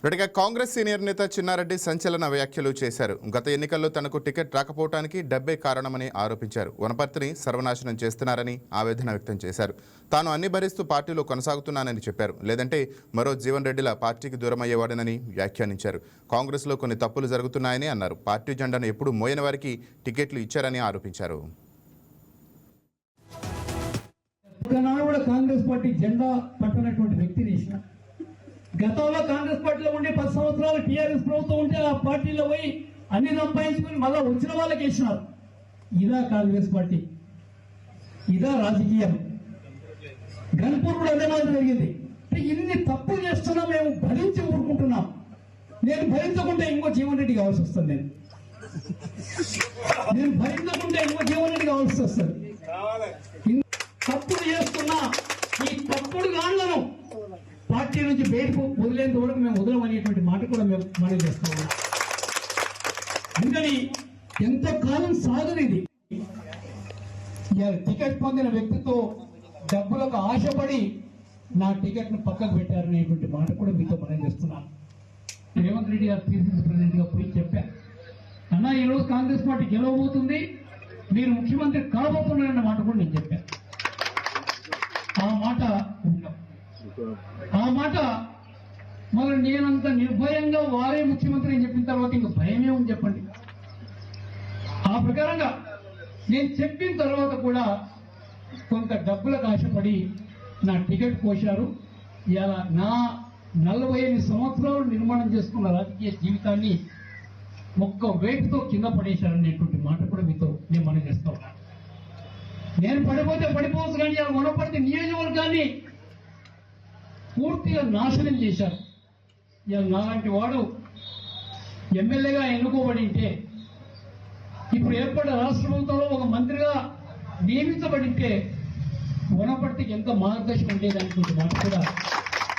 ఇప్పటికే కాంగ్రెస్ సీనియర్ నేత చిన్నారెడ్డి సంచలన వ్యాఖ్యలు చేశారు. గత ఎన్నికల్లో తనకు టికెట్ రాకపోవడానికి డబ్బే కారణమని ఆరోపించారు. వనపర్తిని సర్వనాశనం చేస్తున్నారని ఆవేదన వ్యక్తం చేశారు. తాను అన్ని భరిస్తూ పార్టీలో కొనసాగుతున్నానని చెప్పారు. లేదంటే మరో జీవన్ రెడ్డిలా పార్టీకి దూరమయ్యేవాడనని వ్యాఖ్యానించారు. కాంగ్రెస్లో కొన్ని తప్పులు జరుగుతున్నాయని అన్నారు. పార్టీ జెండాను ఎప్పుడు మోయని వారికి టికెట్లు ఇచ్చారని ఆరోపించారు. కాంగ్రెస్ పార్టీ జెండా పట్టనటువంటి వ్యక్తిని గతంలో కాంగ్రెస్ పార్టీలో ఉండి 10 సంవత్సరాలు టీఆర్ఎస్ ప్రభుత్వం ఉంటే ఆ పార్టీలో పోయి అన్ని సంపాదించుకుని మళ్ళా వచ్చిన వాళ్ళకి వేసినారు. ఇదా కాంగ్రెస్ పార్టీ, ఇదా రాజకీయం. గన్పూర్ కూడా అదే మాదిరి జరిగింది. ఇన్ని తప్పులు చేస్తున్నా మేము భరించి ఊరుకుంటున్నాం. నేను భరించకుంటే ఇంకో జీవన్ రెడ్డి కావాల్సి వస్తుంది. నేను భరించకుంటే ఇంకో జీవన్ రెడ్డి కావాల్సి వస్తుంది. తప్పులు చేస్తున్నా ఈ తప్పుడు గాళ్లను పార్టీ నుంచి బయటకు వదిలేంత వరకు మేము వదలమనేటువంటి మాట కూడా మేము మనం చేస్తాం. అందుకని ఎంతకాలం సాగనిది టికెట్ పొందిన వ్యక్తితో డబ్బులకు ఆశపడి నా టికెట్ ను పక్కకు పెట్టారనేటువంటి మాట కూడా మీతో మనం చేస్తున్నాను. రేవంత్ రెడ్డి గారు పిసిసి ప్రెసిడెంట్ గా పోయి చెప్పారు, అన్నా ఈరోజు కాంగ్రెస్ పార్టీ గెలవబోతుంది, మీరు ముఖ్యమంత్రి కాబోతున్నారన్న మాట కూడా నేను చెప్పాను. ఆ మాట మరి నేనంత నిర్భయంగా వారే ముఖ్యమంత్రి అని చెప్పిన తర్వాత ఇంకా భయమే ఉంది చెప్పండి. ఆ ప్రకారంగా నేను చెప్పిన తర్వాత కూడా కొంత డబ్బులకు ఆశపడి నా టికెట్ కోశారు. ఇలా నా 45 సంవత్సరాలు నిర్మాణం చేసుకున్న రాజకీయ జీవితాన్ని ఒక్క వేటుతో కింద పడేశారనేటువంటి మాట కూడా మీతో నేను మనం చేస్తా ఉన్నాను. నేను పడిపోతే పడిపోవచ్చు, కానీ ఇలా వనపర్తి నియోజకవర్గాన్ని పూర్తిగా నాశనం చేశారు. ఇలా నాలాంటి వాడు ఎమ్మెల్యేగా ఎన్నుకోబడింటే, ఇప్పుడు ఏర్పడ్డ రాష్ట్ర ప్రభుత్వంలో ఒక మంత్రిగా నియమించబడింటే వనపర్తికి ఎంత మార్గదర్శనం ఉండేదానికి మాట కూడా